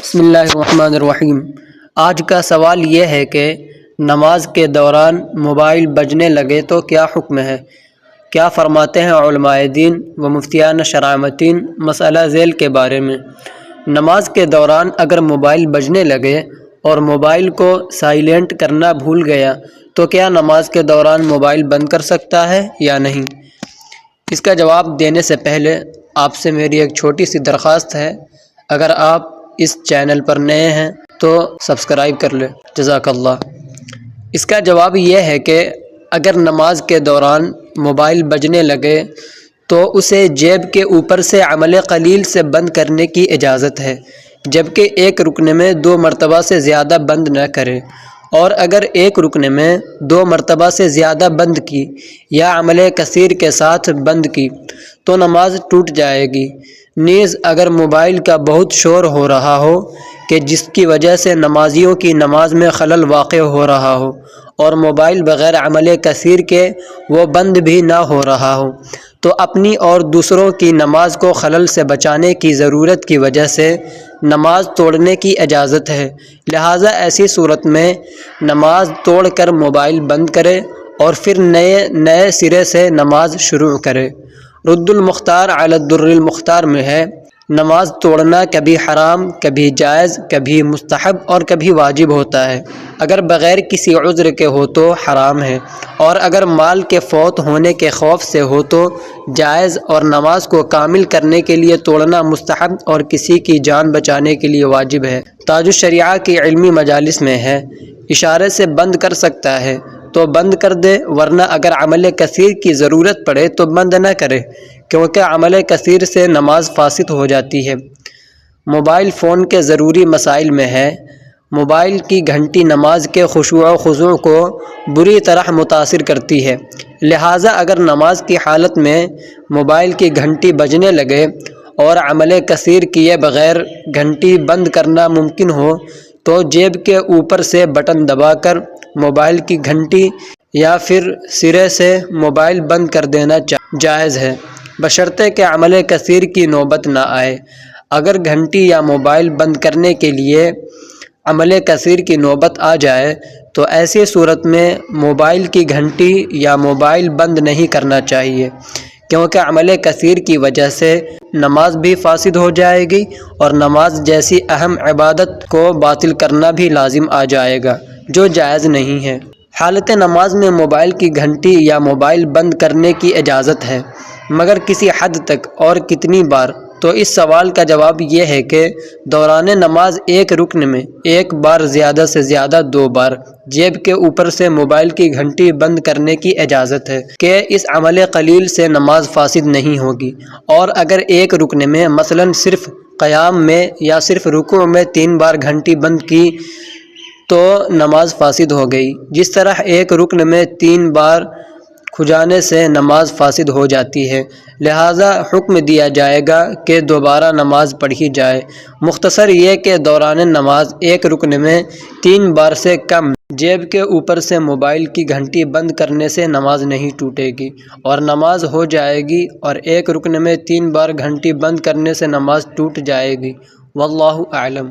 بسم اللہ الرحمن الرحیم۔ آج کا سوال یہ ہے کہ نماز کے دوران موبائل بجنے لگے تو کیا حکم ہے؟ کیا فرماتے ہیں علماء دین و مفتیان شرعیین مسئلہ ذیل کے بارے میں؟ نماز کے دوران اگر موبائل بجنے لگے اور موبائل کو سائلنٹ کرنا بھول گیا تو کیا نماز کے دوران موبائل بند کر سکتا ہے یا نہیں؟ اس کا جواب دینے سے پہلے آپ سے میری ایک چھوٹی سی درخواست ہے، اگر آپ اس چینل پر نئے ہیں تو سبسکرائب کر لیں، جزاک اللہ۔ اس کا جواب یہ ہے کہ اگر نماز کے دوران موبائل بجنے لگے تو اسے جیب کے اوپر سے عمل قلیل سے بند کرنے کی اجازت ہے، جبکہ ایک رکن میں 2 مرتبہ سے زیادہ بند نہ کرے، اور اگر ایک رکن میں 2 مرتبہ سے زیادہ بند کی یا عمل کثیر کے ساتھ بند کی تو نماز ٹوٹ جائے گی۔ نیز اگر موبائل کا بہت شور ہو رہا ہو کہ جس کی وجہ سے نمازیوں کی نماز میں خلل واقع ہو رہا ہو، اور موبائل بغیر عمل کثیر کے وہ بند بھی نہ ہو رہا ہو، تو اپنی اور دوسروں کی نماز کو خلل سے بچانے کی ضرورت کی وجہ سے نماز توڑنے کی اجازت ہے، لہٰذا ایسی صورت میں نماز توڑ کر موبائل بند کرے اور پھر نئے سرے سے نماز شروع کرے۔ رد المختار علی الدر المختار میں ہے، نماز توڑنا کبھی حرام، کبھی جائز، کبھی مستحب اور کبھی واجب ہوتا ہے۔ اگر بغیر کسی عذر کے ہو تو حرام ہے، اور اگر مال کے فوت ہونے کے خوف سے ہو تو جائز، اور نماز کو کامل کرنے کے لیے توڑنا مستحب اور کسی کی جان بچانے کے لیے واجب ہے۔ تاج الشریعہ کی علمی مجالس میں ہے، اشارے سے بند کر سکتا ہے تو بند کر دے، ورنہ اگر عمل کثیر کی ضرورت پڑے تو بند نہ کرے، کیونکہ عمل کثیر سے نماز فاسد ہو جاتی ہے۔ موبائل فون کے ضروری مسائل میں ہے، موبائل کی گھنٹی نماز کے خشوع و خضوع کو بری طرح متاثر کرتی ہے، لہٰذا اگر نماز کی حالت میں موبائل کی گھنٹی بجنے لگے اور عمل کثیر کیے بغیر گھنٹی بند کرنا ممکن ہو تو جیب کے اوپر سے بٹن دبا کر موبائل کی گھنٹی یا پھر سرے سے موبائل بند کر دینا جائز ہے، بشرطے کہ عمل کثیر کی نوبت نہ آئے۔ اگر گھنٹی یا موبائل بند کرنے کے لیے عمل کثیر کی نوبت آ جائے تو ایسی صورت میں موبائل کی گھنٹی یا موبائل بند نہیں کرنا چاہیے، کیونکہ عمل کثیر کی وجہ سے نماز بھی فاسد ہو جائے گی اور نماز جیسی اہم عبادت کو باطل کرنا بھی لازم آ جائے گا، جو جائز نہیں ہے۔ حالت نماز میں موبائل کی گھنٹی یا موبائل بند کرنے کی اجازت ہے، مگر کسی حد تک اور کتنی بار؟ تو اس سوال کا جواب یہ ہے کہ دوران نماز ایک رکن میں ایک بار، زیادہ سے زیادہ 2 بار جیب کے اوپر سے موبائل کی گھنٹی بند کرنے کی اجازت ہے کہ اس عمل قلیل سے نماز فاسد نہیں ہوگی، اور اگر ایک رکن میں مثلاً صرف قیام میں یا صرف رکوع میں 3 بار گھنٹی بند کی تو نماز فاسد ہو گئی، جس طرح ایک رکن میں 3 بار کھجانے سے نماز فاسد ہو جاتی ہے، لہٰذا حکم دیا جائے گا کہ دوبارہ نماز پڑھی جائے۔ مختصر یہ کہ دوران نماز ایک رکن میں 3 بار سے کم جیب کے اوپر سے موبائل کی گھنٹی بند کرنے سے نماز نہیں ٹوٹے گی اور نماز ہو جائے گی، اور ایک رکن میں 3 بار گھنٹی بند کرنے سے نماز ٹوٹ جائے گی۔ واللہ اعلم۔